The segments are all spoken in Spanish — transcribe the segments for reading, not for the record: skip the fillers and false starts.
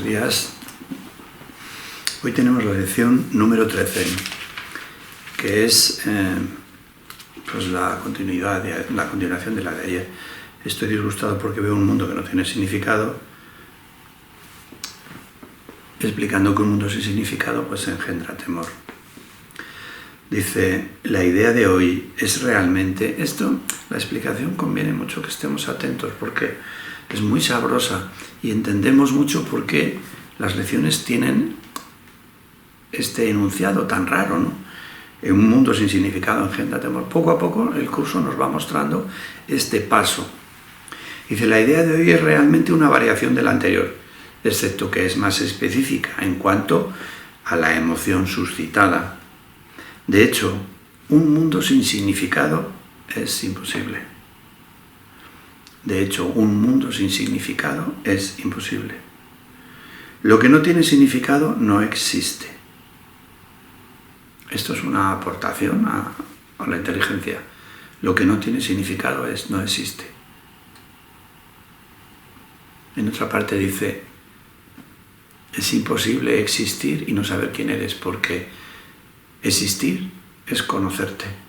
días. Hoy tenemos la lección número 13, que es pues la continuación de la de ayer. Estoy disgustado porque veo un mundo que no tiene significado, explicando que un mundo sin significado pues engendra temor. Dice, la idea de hoy es realmente esto. La explicación conviene mucho que estemos atentos porque es muy sabrosa y entendemos mucho por qué las lecciones tienen este enunciado tan raro, ¿no? En un mundo sin significado engendra temor. Poco a poco el curso nos va mostrando este paso. Dice, la idea de hoy es realmente una variación de la anterior, excepto que es más específica en cuanto a la emoción suscitada. De hecho, un mundo sin significado es imposible. De hecho, un mundo sin significado es imposible. Lo que no tiene significado no existe. Esto es una aportación a la inteligencia. Lo que no tiene significado no existe. En otra parte dice, es imposible existir y no saber quién eres, porque existir es conocerte.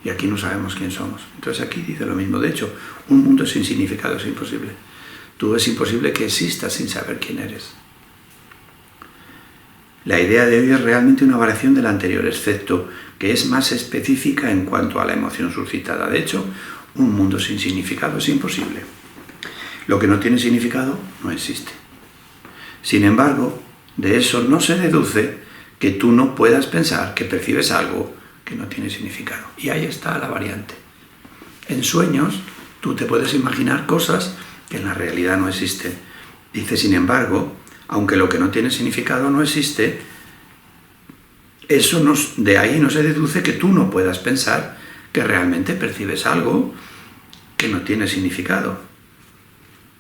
Y aquí no sabemos quién somos. Entonces aquí dice lo mismo. De hecho, un mundo sin significado es imposible. Es imposible que existas sin saber quién eres. La idea de hoy es realmente una variación de la anterior, excepto que es más específica en cuanto a la emoción suscitada. De hecho, un mundo sin significado es imposible. Lo que no tiene significado no existe. Sin embargo, de eso no se deduce que tú no puedas pensar que percibes algo que no tiene significado. Y ahí está la variante. En sueños, tú te puedes imaginar cosas que en la realidad no existen. Dice, sin embargo, aunque lo que no tiene significado no existe, de ahí no se deduce que tú no puedas pensar que realmente percibes algo que no tiene significado.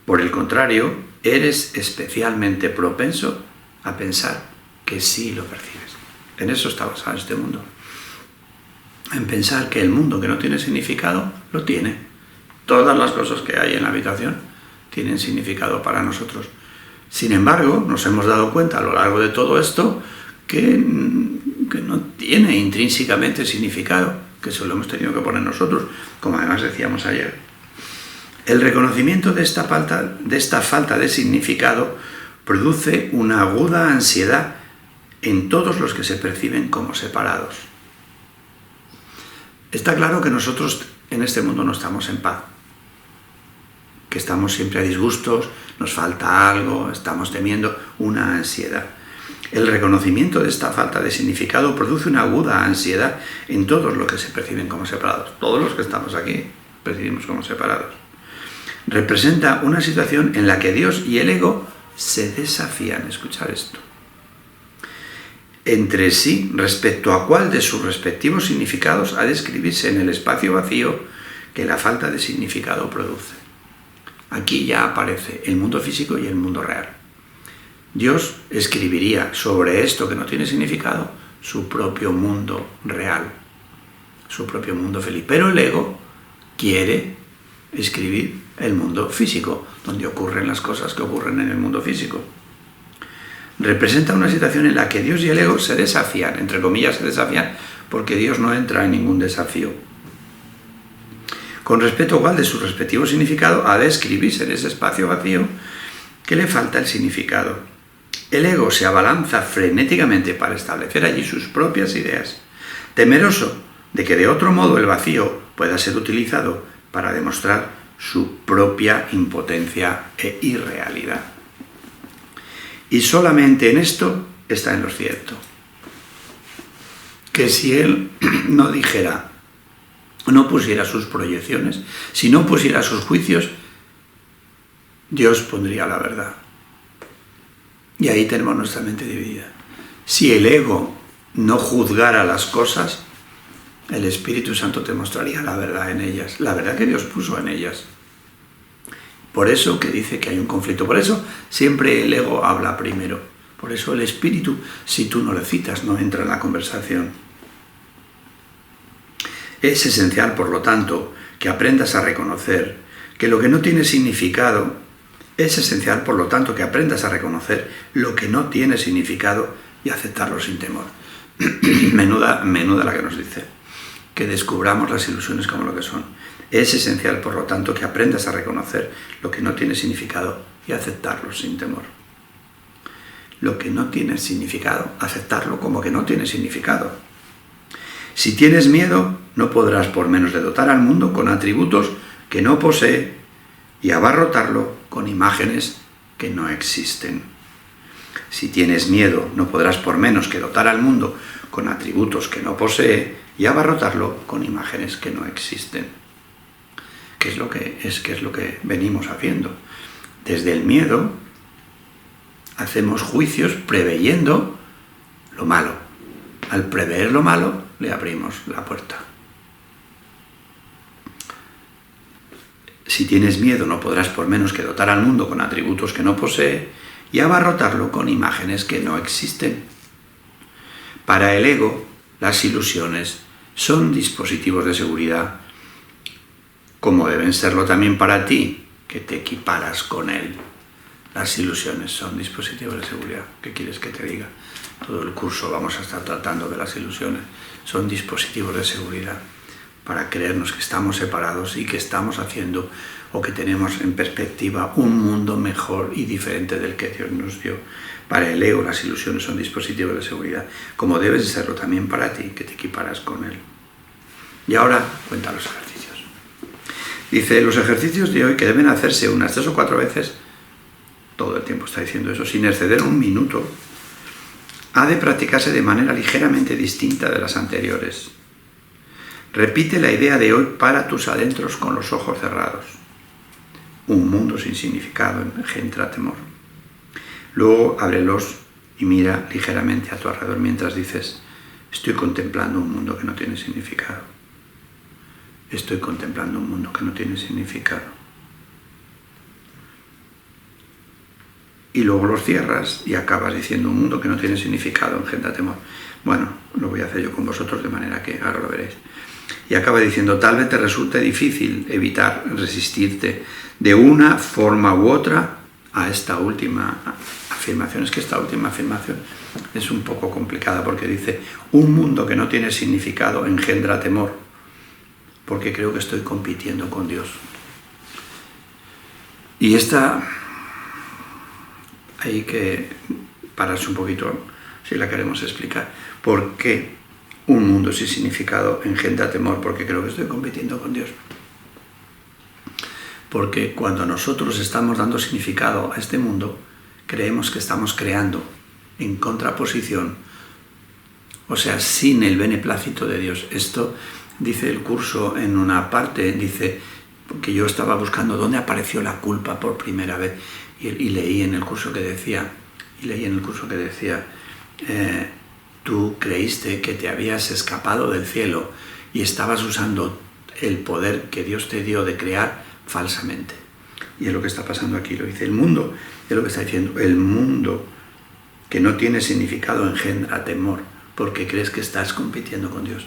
Por el contrario, eres especialmente propenso a pensar que sí lo percibes. En eso está basado este mundo. En pensar que el mundo que no tiene significado, lo tiene. Todas las cosas que hay en la habitación tienen significado para nosotros. Sin embargo, nos hemos dado cuenta a lo largo de todo esto que no tiene intrínsecamente significado, que eso lo hemos tenido que poner nosotros, como además decíamos ayer. El reconocimiento de esta falta de significado produce una aguda ansiedad en todos los que se perciben como separados. Está claro que nosotros en este mundo no estamos en paz, que estamos siempre a disgustos, nos falta algo, estamos temiendo una ansiedad. El reconocimiento de esta falta de significado produce una aguda ansiedad en todos los que se perciben como separados. Todos los que estamos aquí percibimos como separados. Representa una situación en la que Dios y el ego se desafían, escuchar esto, entre sí respecto a cuál de sus respectivos significados ha de escribirse en el espacio vacío que la falta de significado produce. Aquí ya aparece el mundo físico y el mundo real. Dios escribiría sobre esto que no tiene significado su propio mundo real, su propio mundo feliz. Pero el ego quiere escribir el mundo físico, donde ocurren las cosas que ocurren en el mundo físico. Representa una situación en la que Dios y el ego se desafían, entre comillas se desafían, porque Dios no entra en ningún desafío. Con respecto a cuál de su respectivo significado ha de escribirse en ese espacio vacío que le falta el significado. El ego se abalanza frenéticamente para establecer allí sus propias ideas, temeroso de que de otro modo el vacío pueda ser utilizado para demostrar su propia impotencia e irrealidad. Y solamente en esto está en lo cierto. Que si él no dijera, no pusiera sus proyecciones, si no pusiera sus juicios, Dios pondría la verdad. Y ahí tenemos nuestra mente dividida. Si el ego no juzgara las cosas, el Espíritu Santo te mostraría la verdad en ellas, la verdad que Dios puso en ellas. Por eso que dice que hay un conflicto, por eso siempre el ego habla primero. Por eso el Espíritu, si tú no le citas, no entra en la conversación. Es esencial, por lo tanto, que aprendas a reconocer que lo que no tiene significado Es esencial, por lo tanto, que aprendas a reconocer lo que no tiene significado y aceptarlo sin temor. menuda la que nos dice. Que descubramos las ilusiones como lo que son. Es esencial, por lo tanto, que aprendas a reconocer lo que no tiene significado y aceptarlo sin temor. Lo que no tiene significado, aceptarlo como que no tiene significado. Si tienes miedo, no podrás por menos de dotar al mundo con atributos que no posee y abarrotarlo con imágenes que no existen. Si tienes miedo, no podrás por menos que dotar al mundo con atributos que no posee y abarrotarlo con imágenes que no existen. ¿Qué es lo que venimos haciendo? Desde el miedo hacemos juicios preveyendo lo malo. Al prever lo malo, le abrimos la puerta. Si tienes miedo, no podrás por menos que dotar al mundo con atributos que no posee y abarrotarlo con imágenes que no existen. Para el ego, las ilusiones son dispositivos de seguridad, como deben serlo también para ti, que te equiparas con él. Las ilusiones son dispositivos de seguridad. ¿Qué quieres que te diga? Todo el curso vamos a estar tratando de las ilusiones. Son dispositivos de seguridad para creernos que estamos separados y que estamos haciendo o que tenemos en perspectiva un mundo mejor y diferente del que Dios nos dio. Para el ego las ilusiones son dispositivos de seguridad, como deben serlo también para ti, que te equiparas con él. Y ahora cuenta los ejercicios. Dice, los ejercicios de hoy, que deben hacerse unas 3 o 4 veces, todo el tiempo está diciendo eso, sin exceder un minuto, ha de practicarse de manera ligeramente distinta de las anteriores. Repite la idea de hoy para tus adentros con los ojos cerrados. Un mundo sin significado engendra temor. Luego ábrelos y mira ligeramente a tu alrededor mientras dices, estoy contemplando un mundo que no tiene significado. Estoy contemplando un mundo que no tiene significado. Y luego los cierras y acabas diciendo, un mundo que no tiene significado engendra temor. Bueno, lo voy a hacer yo con vosotros de manera que ahora lo veréis. Y acaba diciendo, tal vez te resulte difícil evitar resistirte de una forma u otra a esta última afirmación. Es que esta última afirmación es un poco complicada porque dice, un mundo que no tiene significado engendra temor, porque creo que estoy compitiendo con Dios. Y esta hay que pararse un poquito si la queremos explicar. ¿Por qué un mundo sin significado engendra temor? Porque creo que estoy compitiendo con Dios. Porque cuando nosotros estamos dando significado a este mundo, creemos que estamos creando en contraposición, o sea, sin el beneplácito de Dios. Esto dice el curso en una parte, dice, porque yo estaba buscando dónde apareció la culpa por primera vez, y leí en el curso que decía, tú creíste que te habías escapado del cielo y estabas usando el poder que Dios te dio de crear falsamente. Y es lo que está pasando aquí, lo dice el mundo, es lo que está diciendo, el mundo que no tiene significado engendra temor, porque crees que estás compitiendo con Dios.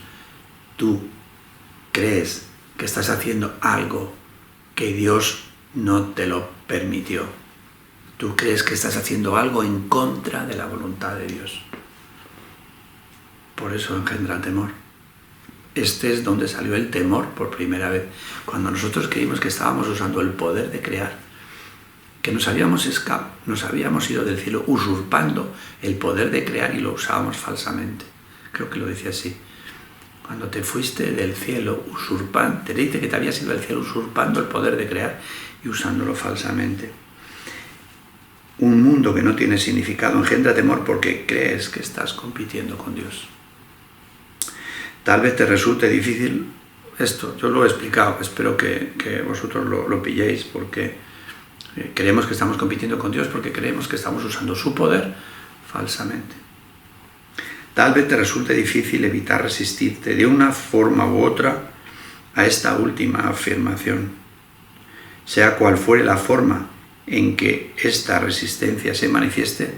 Tú crees que estás haciendo algo que Dios no te lo permitió. Tú crees que estás haciendo algo en contra de la voluntad de Dios. Por eso engendra temor. Este es donde salió el temor por primera vez. Cuando nosotros creímos que estábamos usando el poder de crear, que nos habíamos ido del cielo usurpando el poder de crear y lo usábamos falsamente. Creo que lo decía así. Cuando te fuiste del cielo usurpando, te dice que te habías ido del cielo usurpando el poder de crear y usándolo falsamente. Un mundo que no tiene significado engendra temor porque crees que estás compitiendo con Dios. Tal vez te resulte difícil esto, yo lo he explicado, espero que vosotros lo pilléis, porque creemos que estamos compitiendo con Dios porque creemos que estamos usando su poder falsamente. Tal vez te resulte difícil evitar resistirte de una forma u otra a esta última afirmación. Sea cual fuere la forma en que esta resistencia se manifieste,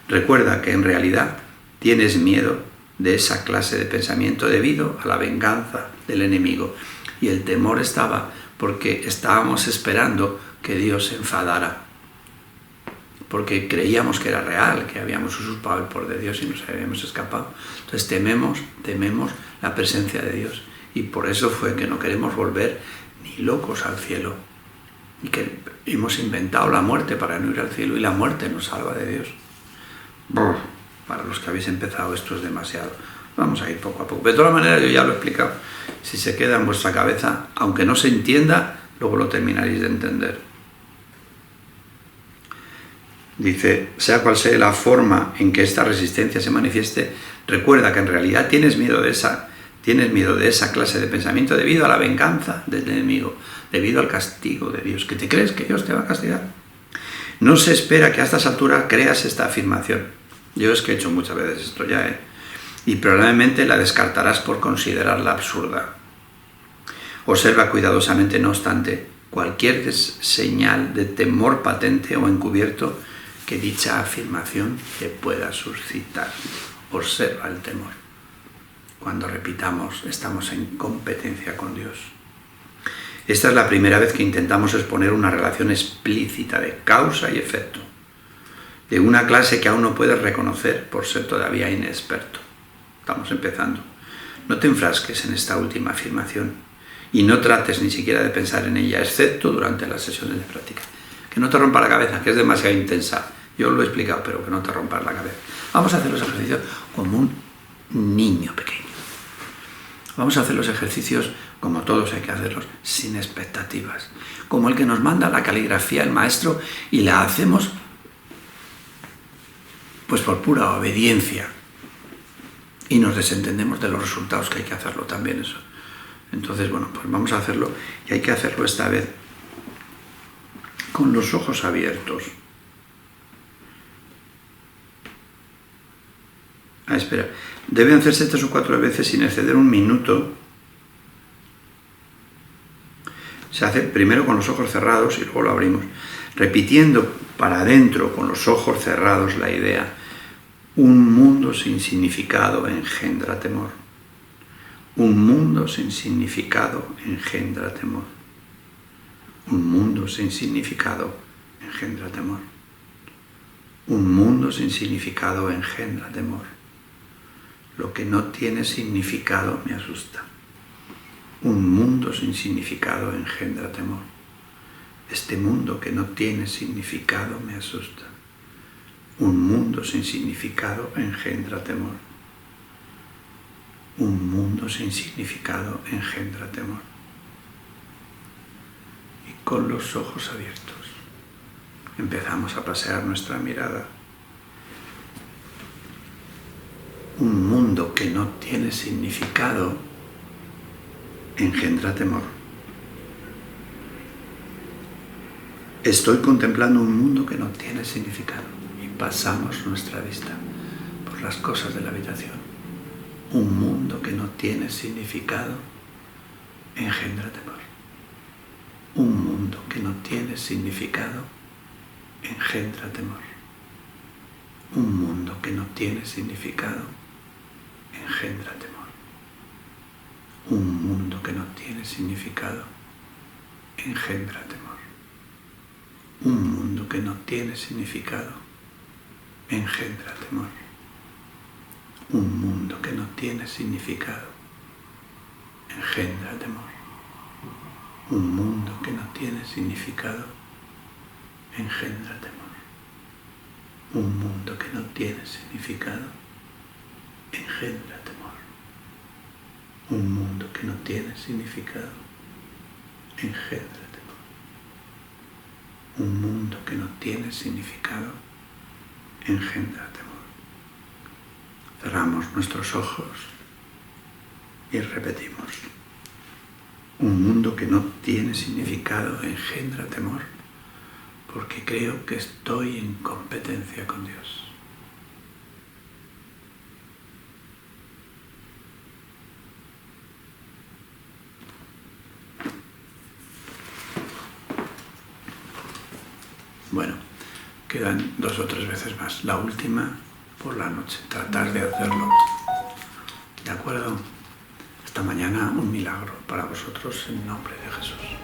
recuerda que en realidad tienes miedo de esa clase de pensamiento debido a la venganza del enemigo. Y el temor estaba porque estábamos esperando que Dios se enfadara. porque creíamos que era real, que habíamos usurpado el poder de Dios y nos habíamos escapado. Entonces tememos la presencia de Dios, y por eso fue que no queremos volver ni locos al cielo, y que hemos inventado la muerte para no ir al cielo, y la muerte nos salva de Dios. Para los que habéis empezado esto es demasiado. Vamos a ir poco a poco. De todas maneras, yo ya lo he explicado. Si se queda en vuestra cabeza, aunque no se entienda, luego lo terminaréis de entender. Dice, sea cual sea la forma en que esta resistencia se manifieste, recuerda que en realidad tienes miedo de esa clase de pensamiento debido a la venganza del enemigo, debido al castigo de Dios, que te crees que Dios te va a castigar. No se espera que a estas alturas creas esta afirmación. Yo es que he hecho muchas veces esto ya, y probablemente la descartarás por considerarla absurda. Observa cuidadosamente, no obstante, cualquier señal de temor patente o encubierto que dicha afirmación te pueda suscitar. Observa el temor. Cuando repitamos, estamos en competencia con Dios. Esta es la primera vez que intentamos exponer una relación explícita de causa y efecto, de una clase que aún no puedes reconocer por ser todavía inexperto. Estamos empezando. No te enfrasques en esta última afirmación y no trates ni siquiera de pensar en ella, excepto durante las sesiones de práctica. Que no te rompa la cabeza, que es demasiado intensa. Yo lo he explicado, pero que no te rompas la cabeza. Vamos a hacer los ejercicios como un niño pequeño. Vamos a hacer los ejercicios como todos hay que hacerlos, sin expectativas. Como el que nos manda la caligrafía el maestro y la hacemos pues por pura obediencia. Y nos desentendemos de los resultados, que hay que hacerlo también eso. Entonces, bueno, pues vamos a hacerlo, y hay que hacerlo esta vez con los ojos abiertos. Espera. Debe hacerse 3 o 4 veces sin exceder 1 minuto. Se hace primero con los ojos cerrados y luego lo abrimos, repitiendo para adentro con los ojos cerrados la idea: un mundo sin significado engendra temor. Un mundo sin significado engendra temor. Un mundo sin significado engendra temor. Un mundo sin significado engendra temor. Lo que no tiene significado me asusta. Un mundo sin significado engendra temor. Este mundo que no tiene significado me asusta. Un mundo sin significado engendra temor. Un mundo sin significado engendra temor. Y con los ojos abiertos empezamos a pasear nuestra mirada. Un mundo que no tiene significado engendra temor. Estoy contemplando un mundo que no tiene significado y pasamos nuestra vista por las cosas de la habitación. Un mundo que no tiene significado engendra temor. Un mundo que no tiene significado engendra temor. Un mundo que no tiene significado engendra temor. Un mundo que no tiene significado engendra temor. Un mundo que no tiene significado engendra temor. Un mundo que no tiene significado engendra temor. Un mundo que no tiene significado engendra temor. Un mundo que no tiene significado engendra temor. Un mundo que no tiene significado engendra temor. Un mundo que no tiene significado engendra temor. Cerramos nuestros ojos y repetimos: un mundo que no tiene significado engendra temor, porque creo que estoy en competencia con Dios. Bueno, quedan 2 o 3 veces más. La última por la noche. Tratar de hacerlo. ¿De acuerdo? Hasta mañana, un milagro para vosotros en nombre de Jesús.